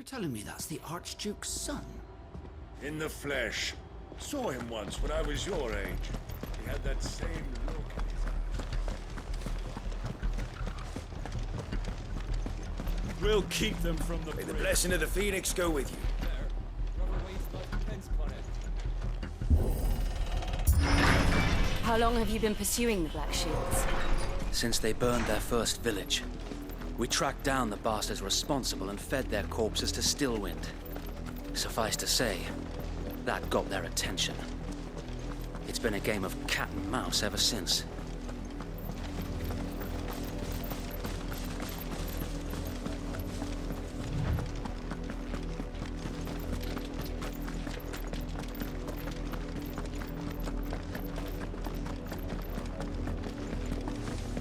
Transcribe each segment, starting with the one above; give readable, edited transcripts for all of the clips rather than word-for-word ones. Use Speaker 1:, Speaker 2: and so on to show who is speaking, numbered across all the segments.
Speaker 1: You're telling me that's the Archduke's son?
Speaker 2: In the flesh. Saw him once when I was your age. He had that same look in his eyes.
Speaker 3: We'll keep them from the
Speaker 2: May the blessing of the Phoenix go with you.
Speaker 4: How long have you been pursuing the Black Shields?
Speaker 5: Since they burned their first village. We tracked down the bastards responsible and fed their corpses to Stillwind. Suffice to say, that got their attention. It's been a game of cat and mouse ever since.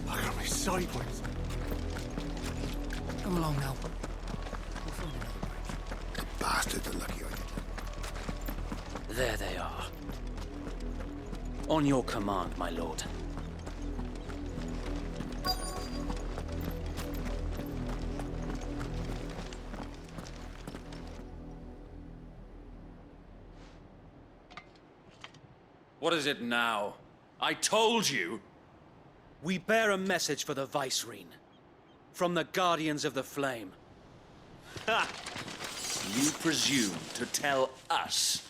Speaker 2: I got me sideways.
Speaker 1: Come along now. We'll find another bridge.
Speaker 2: The bastards are lucky I did.
Speaker 5: There they are. On your command, my lord.
Speaker 3: What is it now? I told you!
Speaker 5: We bear a message for the Vicereine. From the Guardians of the Flame.
Speaker 3: Ha! You presume to tell us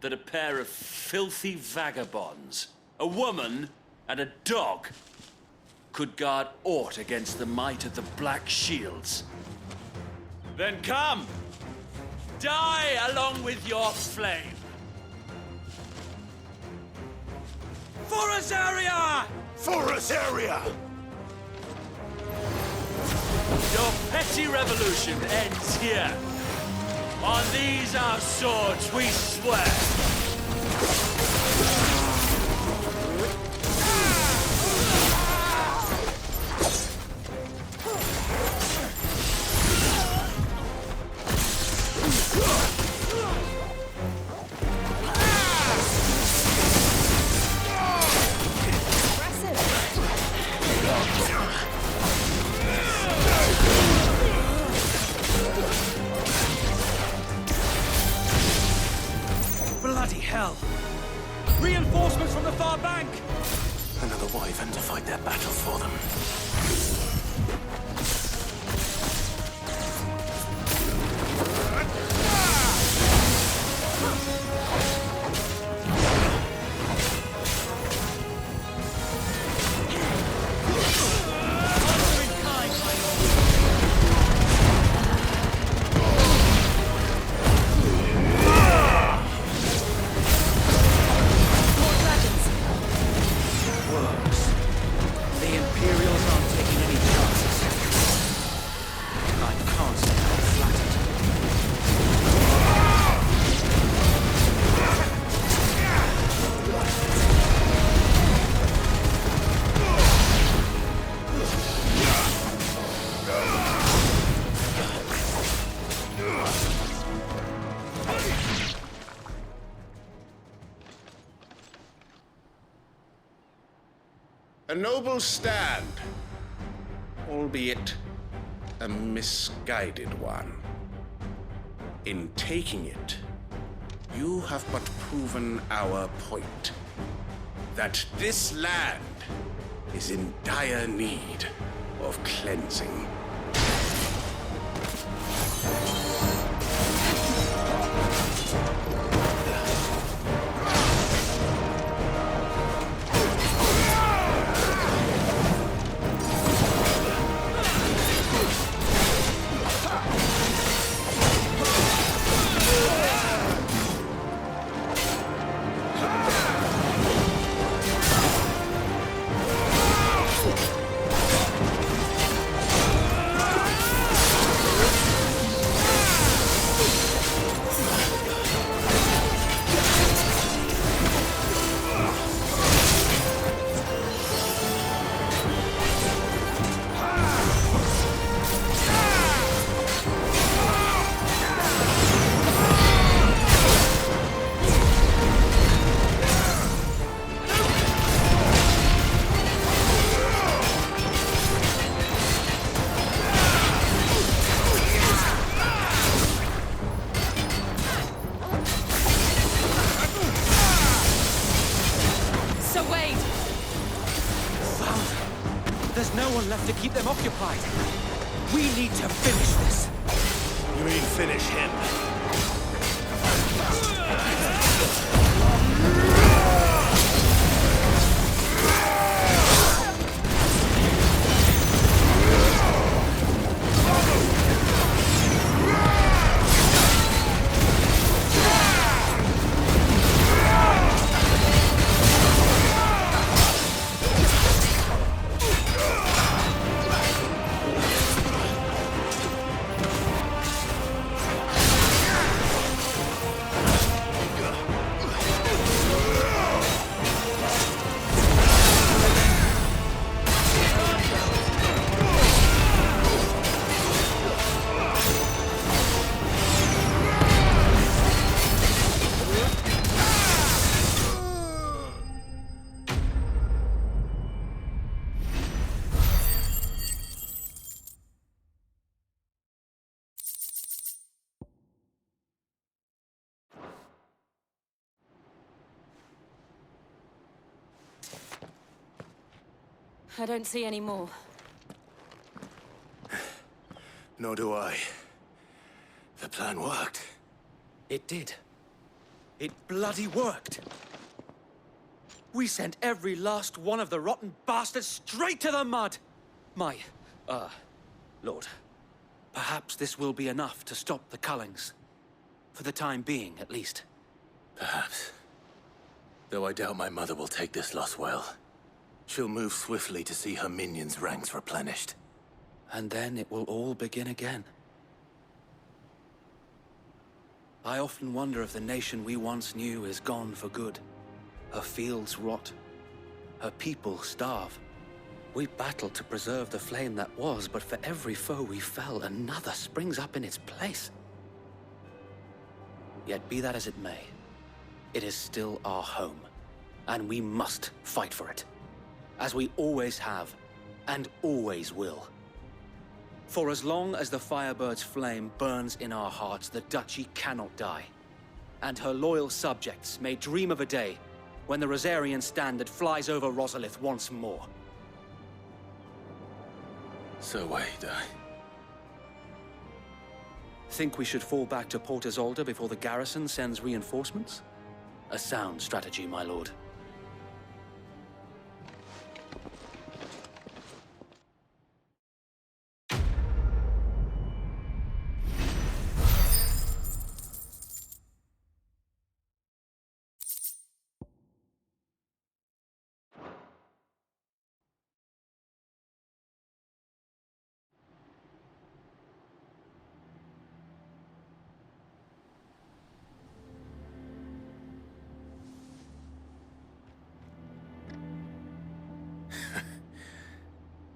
Speaker 3: that a pair of filthy vagabonds, a woman and a dog, could guard aught against the might of the Black Shields? Then come! Die along with your flame! For Azaria!
Speaker 2: For us area!
Speaker 3: Your petty revolution ends here. On these our swords we swear.
Speaker 5: Bloody hell! Reinforcements from the far bank!
Speaker 2: Another wyvern to fight their battle for them.
Speaker 6: A noble stand, albeit a misguided one. In taking it, you have but proven our point, that this land is in dire need of cleansing.
Speaker 5: left to keep them occupied. We need to finish this.
Speaker 2: You mean finish him?
Speaker 4: I don't see any more.
Speaker 2: Nor do I. The plan worked.
Speaker 5: It did. It bloody worked. We sent every last one of the rotten bastards straight to the mud! Lord. Perhaps this will be enough to stop the Cullings. For the time being, at least.
Speaker 7: Perhaps. Though I doubt my mother will take this loss well. She'll move swiftly to see her minions' ranks replenished.
Speaker 5: And then it will all begin again. I often wonder if the nation we once knew is gone for good. Her fields rot. Her people starve. We battled to preserve the flame that was, but for every foe we fell, another springs up in its place. Yet be that as it may, it is still our home, and we must fight for it. As we always have, and always will. For as long as the Firebird's flame burns in our hearts, the Duchy cannot die. And her loyal subjects may dream of a day when the Rosarian standard flies over Rosalith once more.
Speaker 7: So wait,
Speaker 5: Think we should fall back to Port Isolde before the garrison sends reinforcements? A sound strategy, my lord.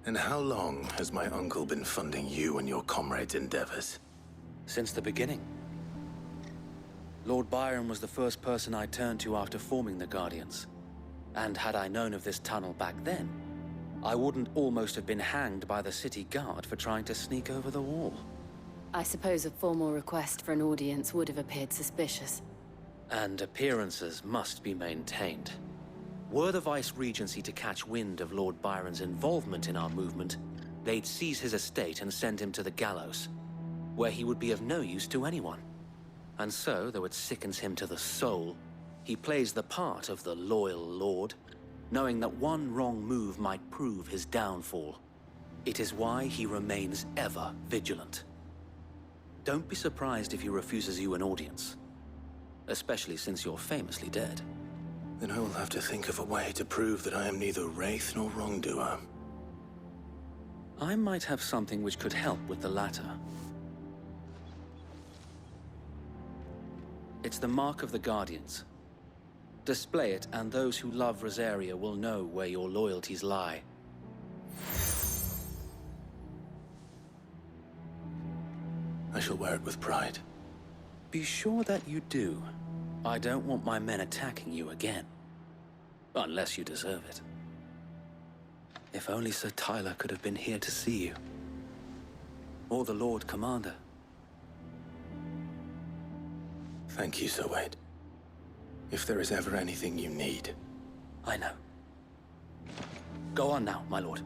Speaker 7: And how long has my uncle been funding you and your comrades' endeavors?
Speaker 5: Since the beginning. Lord Byron was the first person I turned to after forming the Guardians. And had I known of this tunnel back then, I wouldn't almost have been hanged by the city guard for trying to sneak over the wall.
Speaker 4: I suppose a formal request for an audience would have appeared suspicious.
Speaker 5: And appearances must be maintained. Were the Vice-Regency to catch wind of Lord Byron's involvement in our movement, they'd seize his estate and send him to the gallows, where he would be of no use to anyone. And so, though it sickens him to the soul, he plays the part of the loyal lord, knowing that one wrong move might prove his downfall. It is why he remains ever vigilant. Don't be surprised if he refuses you an audience, especially since you're famously dead.
Speaker 7: Then I will have to think of a way to prove that I am neither wraith nor wrongdoer.
Speaker 5: I might have something which could help with the latter. It's the mark of the Guardians. Display it, and those who love Rosaria will know where your loyalties lie.
Speaker 7: I shall wear it with pride.
Speaker 5: Be sure that you do. I don't want my men attacking you again. Unless you deserve it. If only Sir Tyler could have been here to see you. Or the Lord Commander.
Speaker 7: Thank you, Sir Wade. If there is ever anything you need.
Speaker 5: I know. Go on now, my lord.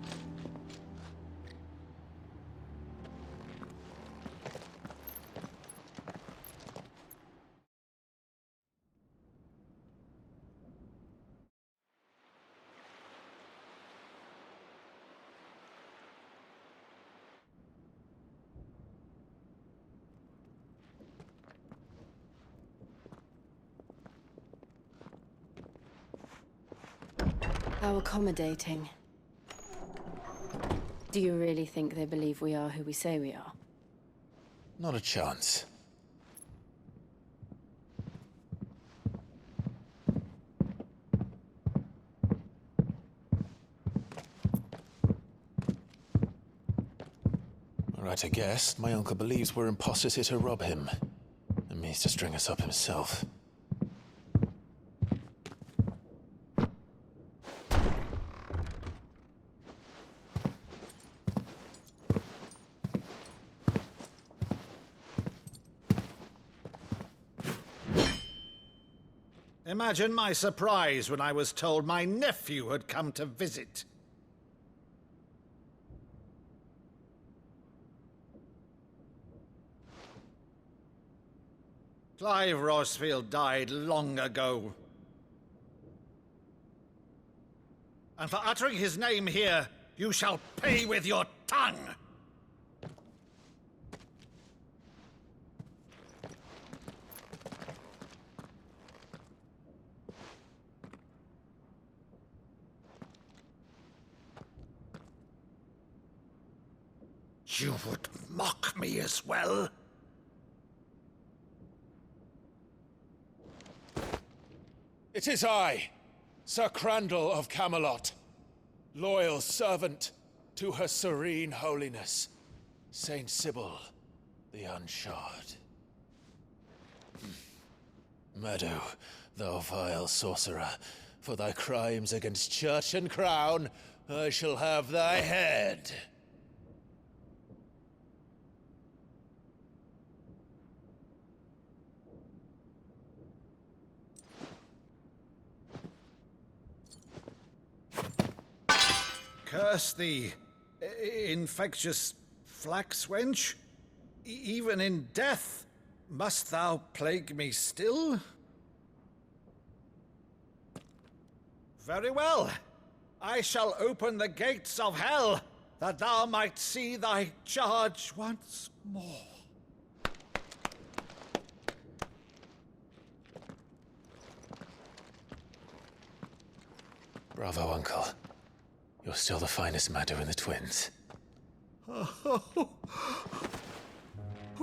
Speaker 4: How accommodating. Do you really think they believe we are who we say we are?
Speaker 7: Not a chance. Right, I guess. My uncle believes we're imposters here to rob him. And means to string us up himself.
Speaker 8: Imagine my surprise when I was told my nephew had come to visit. Clive Rosfield died long ago. And for uttering his name here, you shall pay with your tongue! You would mock me as well?
Speaker 6: It is I, Sir Crandall of Camelot, loyal servant to Her Serene Holiness, Saint Sybil the Unshod. Meadow, thou vile sorcerer, for thy crimes against church and crown, I shall have thy head.
Speaker 8: Curse thee, infectious flax wench. Even in death, must thou plague me still? Very well. I shall open the gates of hell, that thou might see thy charge once more.
Speaker 7: Bravo, Uncle. You're still the finest Maddo in the twins.
Speaker 8: Oh,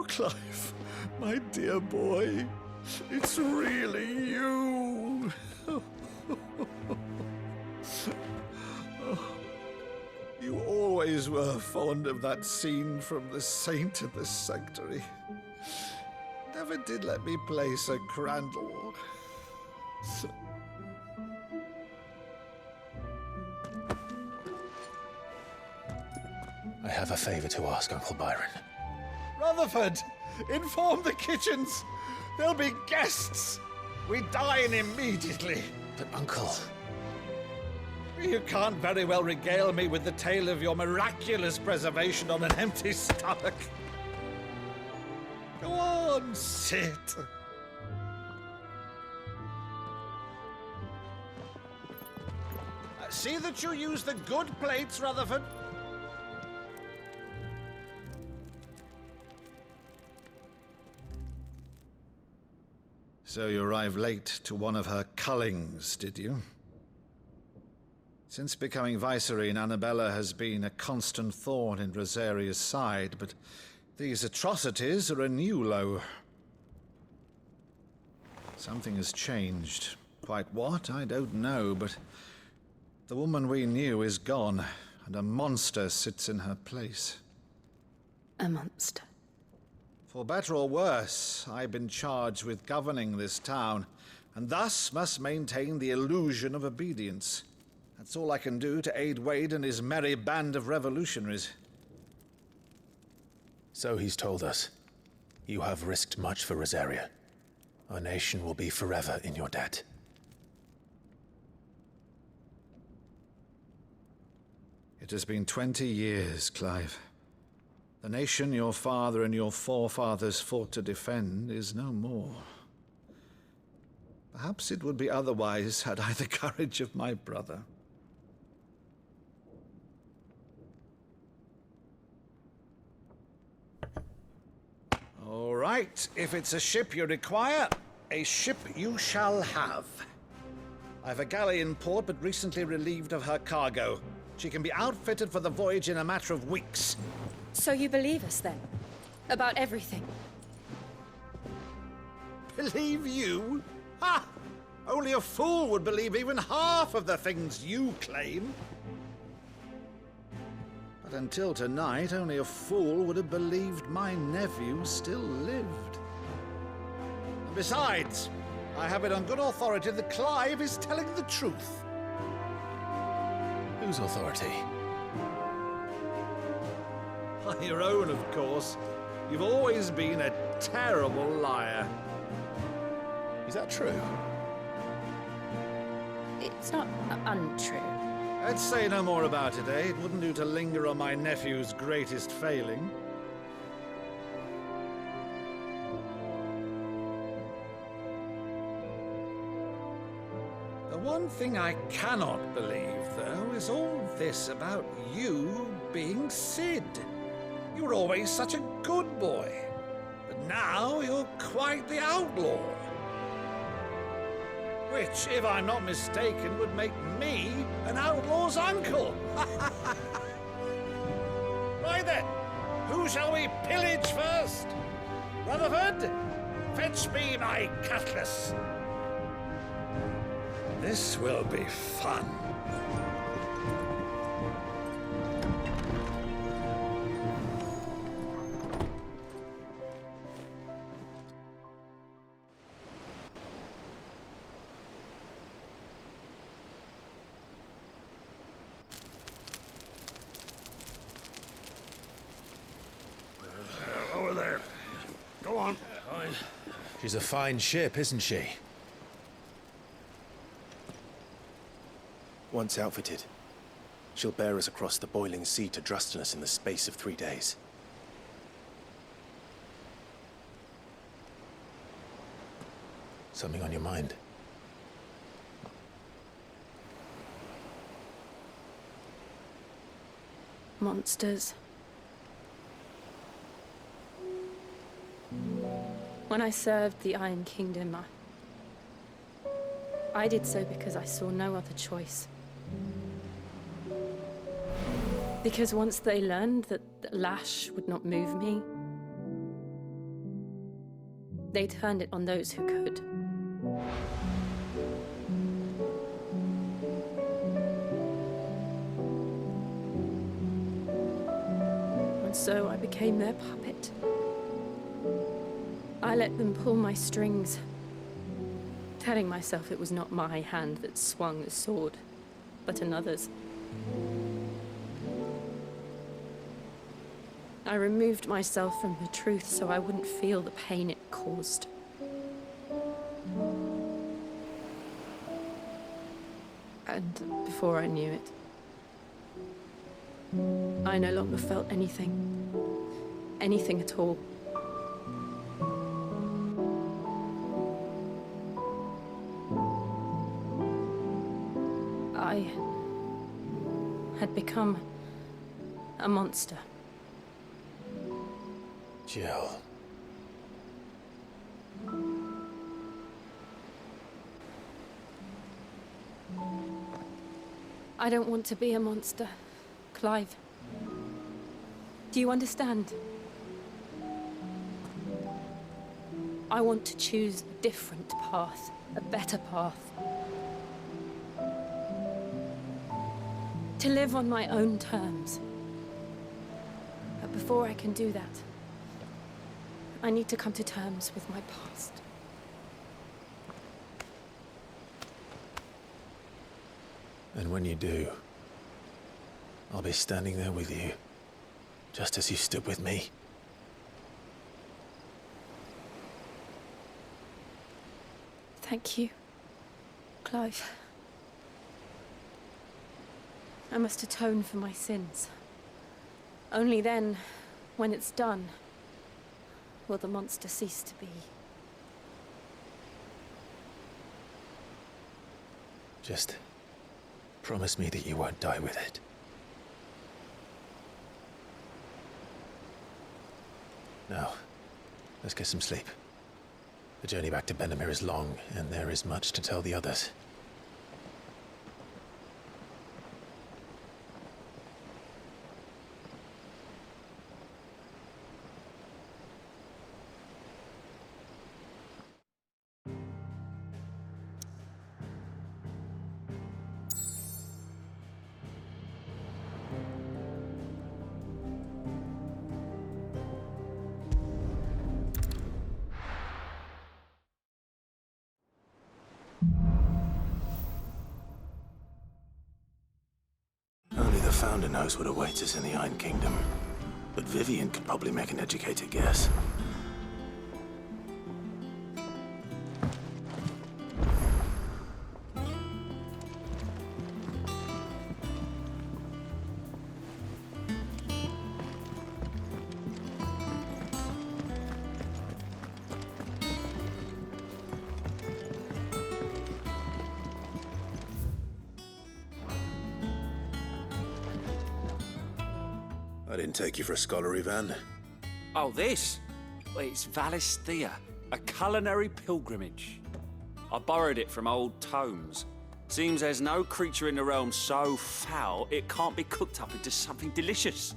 Speaker 8: Clive, my dear boy, it's really you. You always were fond of that scene from The Saint in the Sanctuary. Never did let me play Sir Crandall.
Speaker 7: I have a favor to ask, Uncle Byron.
Speaker 8: Rutherford, inform the kitchens. There'll be guests. We dine immediately.
Speaker 7: But, Uncle...
Speaker 8: You can't very well regale me with the tale of your miraculous preservation on an empty stomach. Go on, sit. See that you use the good plates, Rutherford. So you arrived late to one of her cullings, did you? Since becoming Vicereine, Annabella has been a constant thorn in Rosaria's side, but these atrocities are a new low. Something has changed. Quite what, I don't know, but the woman we knew is gone, and a monster sits in her place.
Speaker 4: A monster.
Speaker 8: For better or worse, I've been charged with governing this town, and thus must maintain the illusion of obedience. That's all I can do to aid Wade and his merry band of revolutionaries.
Speaker 7: So he's told us. You have risked much for Rosaria. Our nation will be forever in your debt.
Speaker 8: It has been 20 years, Clive. The nation your father and your forefathers fought to defend is no more. Perhaps it would be otherwise had I the courage of my brother. All right, if it's a ship you require, a ship you shall have. I've a galley in port, but recently relieved of her cargo. She can be outfitted for the voyage in a matter of weeks.
Speaker 9: So you believe us, then? About everything?
Speaker 8: Believe you? Ha! Only a fool would believe even half of the things you claim. But until tonight, only a fool would have believed my nephew still lived. And besides, I have it on good authority that Clive is telling the truth.
Speaker 6: Whose authority?
Speaker 8: On your own, of course. You've always been a terrible liar.
Speaker 6: Is that true?
Speaker 9: It's not untrue.
Speaker 8: Let's say no more about it, eh? It wouldn't do to linger on my nephew's greatest failing. The one thing I cannot believe, though, is all this about you being Sid. You were always such a good boy, but now you're quite the outlaw. Which, if I'm not mistaken, would make me an outlaw's uncle. Right then, who shall we pillage first? Rutherford, fetch me my cutlass. This will be fun.
Speaker 2: Over there. Go on.
Speaker 6: She's a fine ship, isn't she?
Speaker 7: Once outfitted, she'll bear us across the boiling sea to Drustinus in the space of 3 days.
Speaker 6: Something on your mind?
Speaker 9: Monsters. When I served the Iron Kingdom, I did so because I saw no other choice. Because once they learned that the lash would not move me, they turned it on those who could. And so I became their puppet. I let them pull my strings, telling myself it was not my hand that swung the sword, but another's. I removed myself from the truth so I wouldn't feel the pain it caused. And before I knew it, I no longer felt anything. Anything at all. I had become a monster.
Speaker 6: Jill.
Speaker 9: I don't want to be a monster, Clive. Do you understand? I want to choose a different path, a better path. To live on my own terms. But before I can do that, I need to come to terms with my past.
Speaker 6: And when you do, I'll be standing there with you, just as you stood with me.
Speaker 9: Thank you, Clive. I must atone for my sins. Only then, when it's done, will the monster cease to be.
Speaker 6: Just promise me that you won't die with it. Now, let's get some sleep. The journey back to Benamir is long, and there is much to tell the others.
Speaker 7: founder knows what awaits us in the Iron Kingdom. But Vivian could probably make an educated guess. I didn't take you for a scholar, Ivan.
Speaker 5: Oh, this? Well, it's Valisthea, a culinary pilgrimage. I borrowed it from old tomes. Seems there's no creature in the realm so foul it can't be cooked up into something delicious.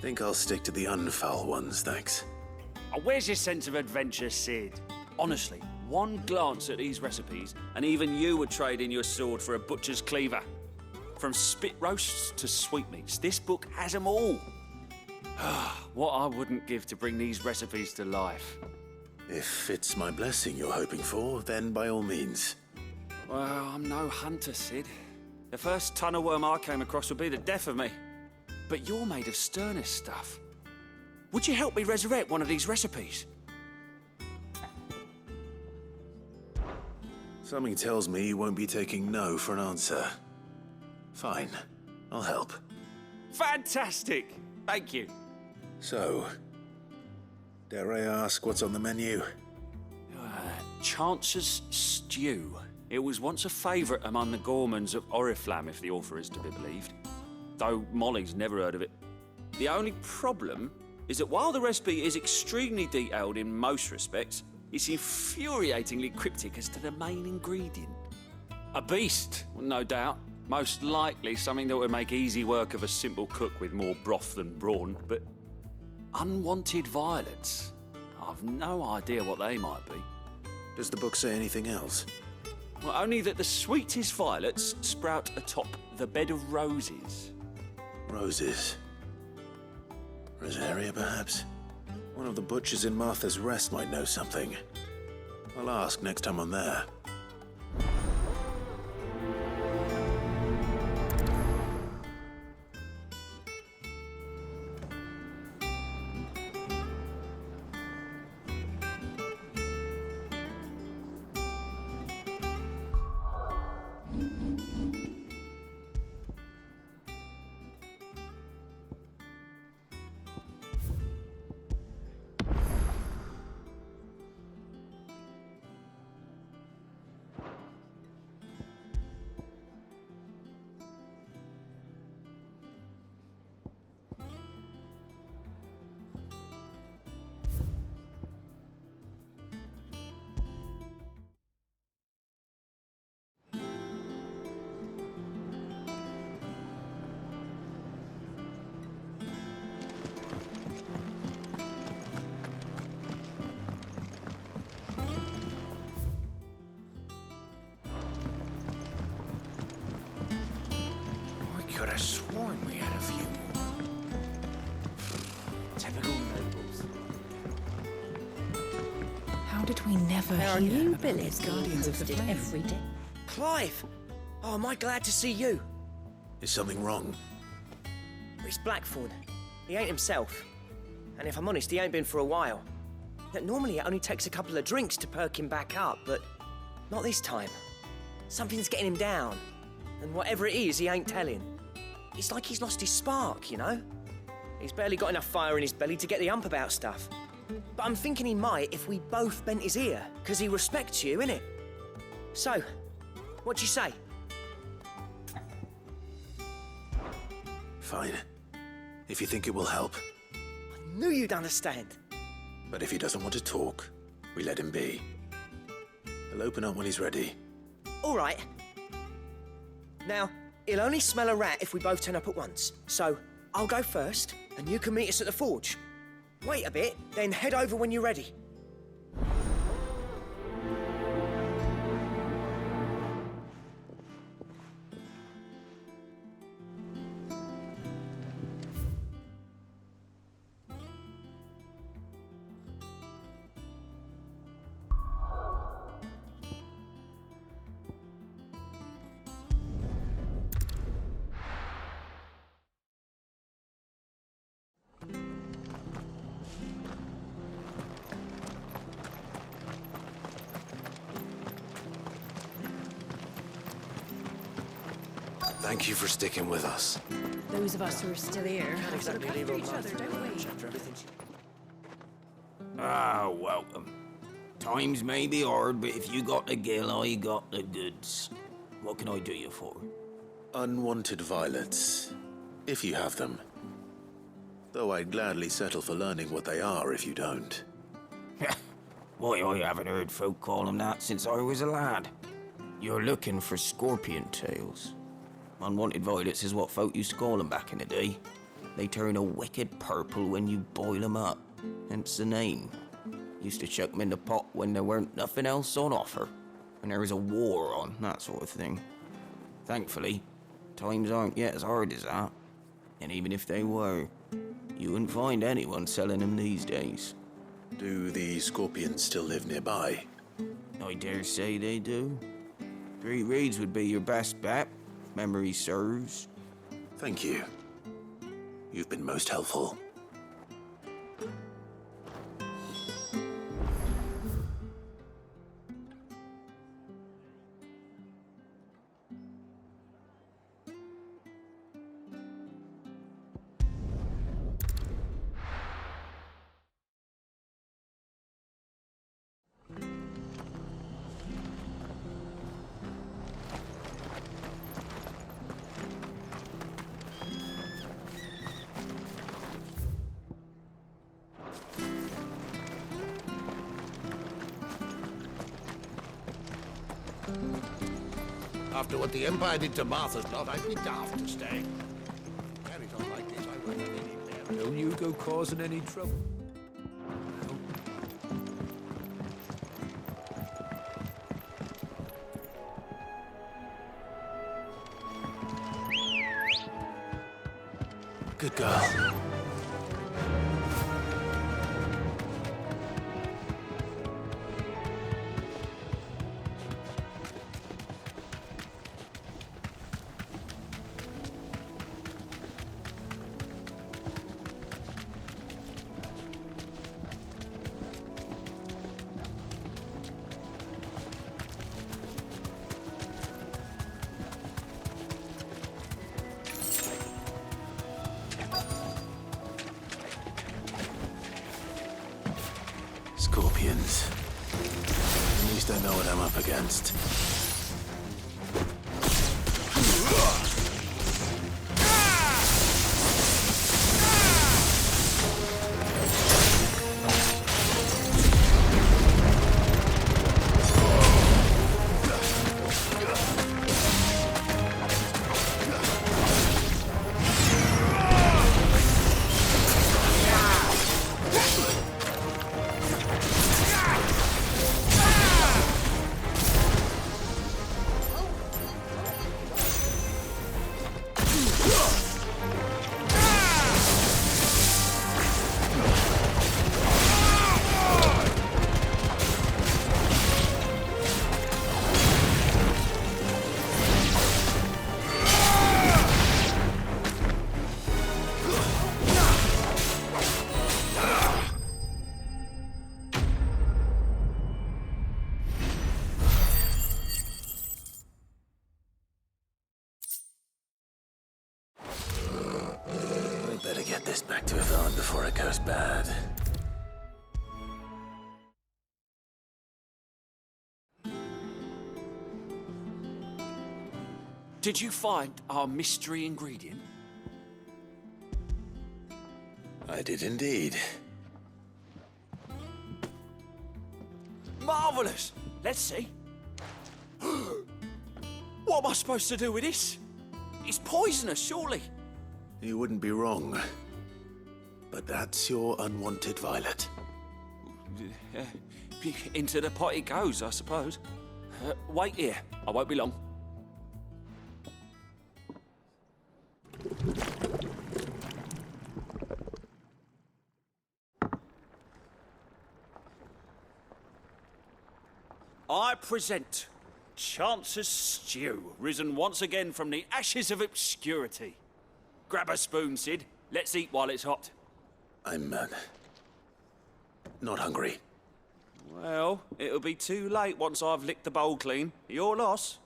Speaker 7: Think I'll stick to the unfoul ones, thanks.
Speaker 5: Oh, where's your sense of adventure, Sid? Honestly, one glance at these recipes, and even you would trade in your sword for a butcher's cleaver. From spit roasts to sweetmeats, this book has them all. What I wouldn't give to bring these recipes to life.
Speaker 7: If it's my blessing you're hoping for, then by all means.
Speaker 5: Well, I'm no hunter, Sid. The first tunnel worm I came across would be the death of me. But you're made of sterner stuff. Would you help me resurrect one of these recipes?
Speaker 7: Something tells me you won't be taking no for an answer. Fine, I'll help.
Speaker 5: Fantastic! Thank you.
Speaker 7: So, dare I ask what's on the menu?
Speaker 5: Chance's Stew. It was once a favourite among the gourmands of Oriflamme, if the author is to be believed. Though Molly's never heard of it. The only problem is that while the recipe is extremely detailed in most respects, it's infuriatingly cryptic as to the main ingredient. A beast, no doubt. Most likely something that would make easy work of a simple cook with more broth than brawn, but unwanted violets. I've no idea what they might be.
Speaker 7: Does the book say anything else?
Speaker 5: Well, only that the sweetest violets sprout atop the bed of roses.
Speaker 7: Roses. Rosaria, perhaps? One of the butchers in Martha's Rest might know something. I'll ask next time I'm there.
Speaker 1: Could have sworn we had a few more. Typical nobles.
Speaker 10: How did we never
Speaker 11: There are
Speaker 10: hear
Speaker 11: new
Speaker 10: about
Speaker 11: billets
Speaker 10: these
Speaker 11: being
Speaker 10: Guardians of the
Speaker 11: posted
Speaker 10: Flame?
Speaker 11: every day.
Speaker 12: Clive! Oh, am I glad to see you?
Speaker 7: Is something wrong?
Speaker 12: It's Blackthorn. He ain't himself. And if I'm honest, he ain't been for a while. Look, normally it only takes a couple of drinks to perk him back up, but not this time. Something's getting him down. And whatever it is, he ain't telling. It's like he's lost his spark, you know? He's barely got enough fire in his belly to get the ump about stuff. But I'm thinking he might if we both bent his ear, because he respects you, innit? So, what do you say?
Speaker 7: Fine. If you think it will help.
Speaker 12: I knew you'd understand.
Speaker 7: But if he doesn't want to talk, we let him be. He'll open up when he's ready.
Speaker 12: All right. Now, he'll only smell a rat if we both turn up at once. So, I'll go first, and you can meet us at the forge. Wait a bit, then head over when you're ready.
Speaker 7: Thank you for sticking with us.
Speaker 10: Those of us who are still here have to look after each other, don't we?
Speaker 11: Ah, welcome. Times may be hard, but if you got the gill, I got the goods. What can I do you for?
Speaker 7: Unwanted violets, if you have them. Though I'd gladly settle for learning what they are if you don't.
Speaker 11: Why, I haven't heard folk call them that since I was a lad. You're looking for scorpion tails. Unwanted violets is what folk used to call them back in the day. They turn a wicked purple when you boil them up, hence the name. Used to chuck them in the pot when there weren't nothing else on offer, when there was a war on, that sort of thing. Thankfully, times aren't yet as hard as that. And even if they were, you wouldn't find anyone selling them these days.
Speaker 7: Do the scorpions still live nearby?
Speaker 11: I dare say they do. 3 Reeds would be your best bet, if memory serves.
Speaker 7: Thank you. You've been most helpful.
Speaker 6: After what the Empire did to Martha's lot, I'd be daft to stay. Carries on like this, I won't have any there.
Speaker 1: Don't you go causing any trouble.
Speaker 7: Good girl. Scorpions. At least I know what I'm up against. Better get this back to Yvonne before it goes bad.
Speaker 3: Did you find our mystery ingredient?
Speaker 7: I did indeed.
Speaker 3: Marvelous! Let's see. What am I supposed to do with this? It's poisonous, surely.
Speaker 7: You wouldn't be wrong. But that's your unwanted violet.
Speaker 3: Into the pot it goes, I suppose. Wait here. I won't be long. I present Chance's Stew, risen once again from the ashes of obscurity. Grab a spoon, Sid. Let's eat while it's hot.
Speaker 7: I'm, not hungry.
Speaker 3: Well, it'll be too late once I've licked the bowl clean. Your loss.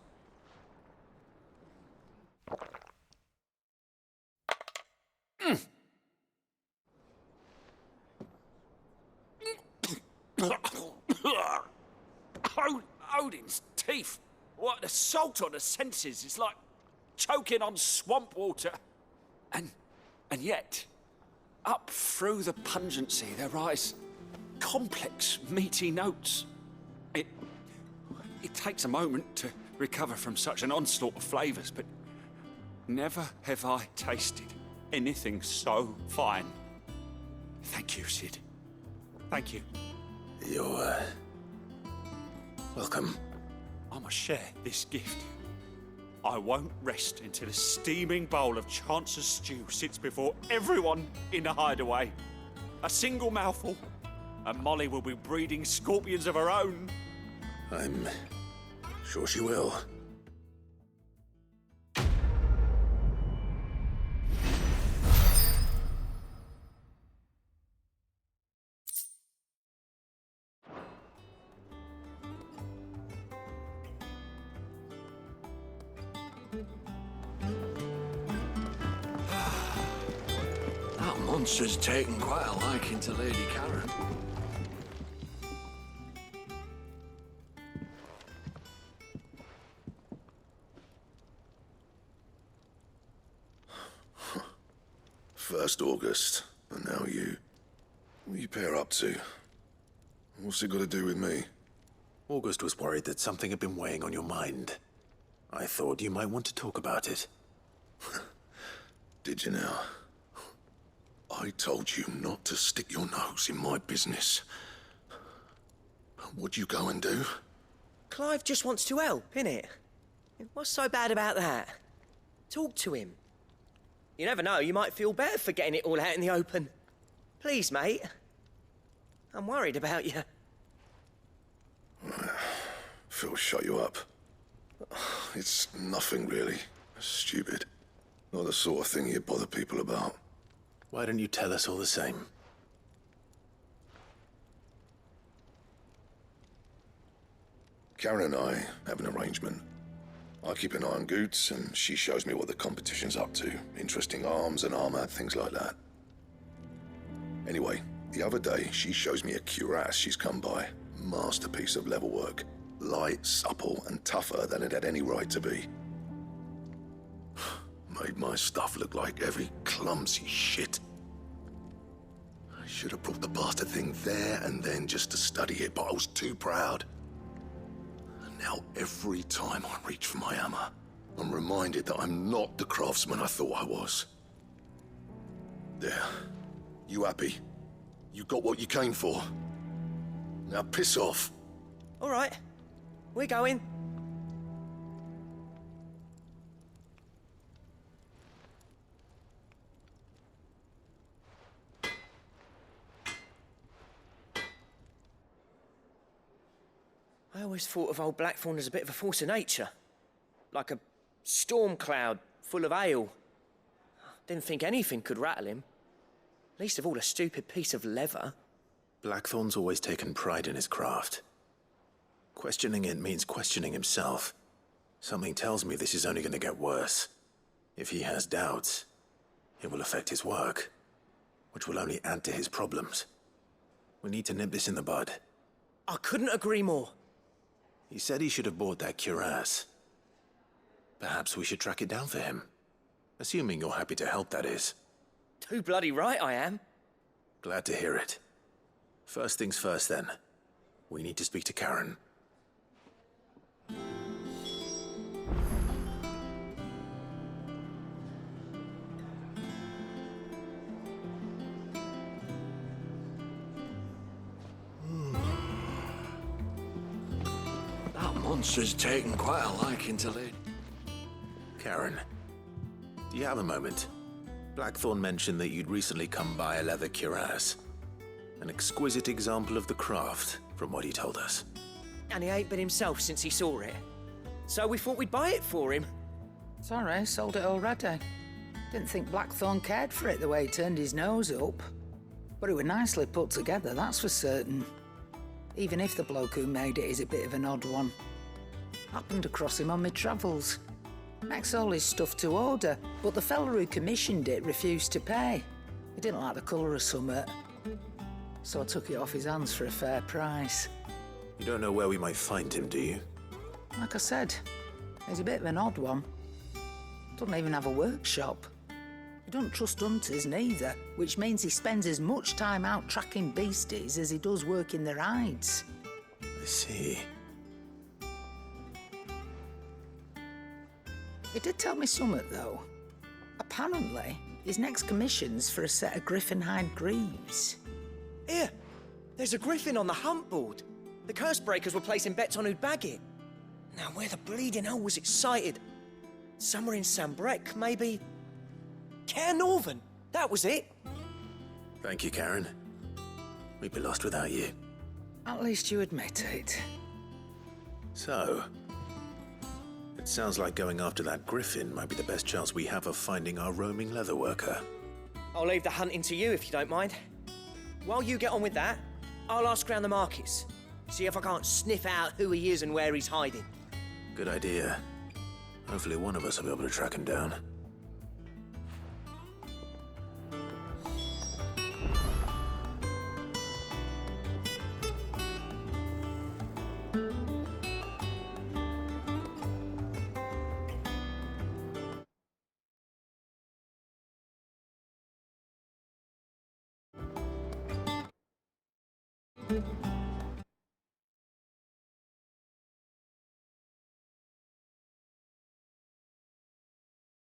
Speaker 3: Odin's teeth. What an assault on the senses. It's like choking on swamp water. And yet, up through the pungency, there rise complex, meaty notes. It takes a moment to recover from such an onslaught of flavours, but never have I tasted anything so fine. Thank you, Sid. Thank you.
Speaker 7: You're, welcome.
Speaker 3: I must share this gift. I won't rest until a steaming bowl of Chance's stew sits before everyone in the hideaway. A single mouthful, and Molly will be breeding scorpions of her own.
Speaker 7: I'm sure she will.
Speaker 1: That monster's taken quite a liking to Lady Karen.
Speaker 2: First August, and now you. What are you pair up to? What's it got to do with me?
Speaker 7: August was worried that something had been weighing on your mind. I thought you might want to talk about it.
Speaker 2: Did you now? I told you not to stick your nose in my business. What'd you go and do?
Speaker 12: Clive just wants to help, innit? What's so bad about that? Talk to him. You never know, you might feel better for getting it all out in the open. Please, mate. I'm worried about you.
Speaker 2: Phil shut you up. It's nothing really. Stupid. Not the sort of thing you bother people about.
Speaker 7: Why don't you tell us all the same?
Speaker 2: Karen and I have an arrangement. I keep an eye on Goots, and she shows me what the competition's up to. Interesting arms and armor, things like that. Anyway, the other day, she shows me a cuirass she's come by. Masterpiece of level work. Light, supple, and tougher than it had any right to be. Made my stuff look like heavy, clumsy shit. I should have brought the bastard thing there and then just to study it, but I was too proud. And now every time I reach for my hammer, I'm reminded that I'm not the craftsman I thought I was. There. You happy? You got what you came for. Now piss off.
Speaker 12: All right. We're going. I always thought of old Blackthorn as a bit of a force of nature. Like a storm cloud full of ale. Didn't think anything could rattle him. Least of all a stupid piece of leather.
Speaker 7: Blackthorn's always taken pride in his craft. Questioning it means questioning himself. Something tells me this is only going to get worse. If he has doubts, it will affect his work, which will only add to his problems. We need to nip this in the bud.
Speaker 12: I couldn't agree more.
Speaker 7: He said he should have bought that cuirass. Perhaps we should track it down for him. Assuming you're happy to help, that is.
Speaker 12: Too bloody right I am.
Speaker 7: Glad to hear it. First things first, then. We need to speak to Karen.
Speaker 1: That monster's taken quite a liking to Lady.
Speaker 7: Karen, do you have a moment? Blackthorn mentioned that you'd recently come by a leather cuirass. An exquisite example of the craft, from what he told us.
Speaker 12: And he ain't been himself since he saw it. So we thought we'd buy it for him.
Speaker 10: Sorry, sold it already. Didn't think Blackthorn cared for it the way he turned his nose up. But it was nicely put together, that's for certain. Even if the bloke who made it is a bit of an odd one. Happened across him on my travels. Makes all his stuff to order, but the fella who commissioned it refused to pay. He didn't like the colour of summit. so I took it off his hands for a fair price.
Speaker 7: You don't know where we might find him, do you?
Speaker 10: Like I said, he's a bit of an odd one. Doesn't even have a workshop. He don't trust hunters neither, which means he spends as much time out tracking beasties as he does working their hides.
Speaker 7: I see.
Speaker 10: He did tell me something, though. Apparently, his next commission's for a set of griffin hide greaves.
Speaker 12: Here, there's a griffin on the hunt board. The curse breakers were placing bets on who'd bag it. Now, where the bleeding hell was it sighted? Somewhere in Sambrec, maybe? Care Northern, that was it.
Speaker 7: Thank you, Karen. We'd be lost without you.
Speaker 10: At least you admit it.
Speaker 7: So, it sounds like going after that griffin might be the best chance we have of finding our roaming leatherworker.
Speaker 12: I'll leave the hunting to you if you don't mind. While you get on with that, I'll ask around the markets. See if I can't sniff out who he is and where he's hiding.
Speaker 7: Good idea. Hopefully one of us will be able to track him down.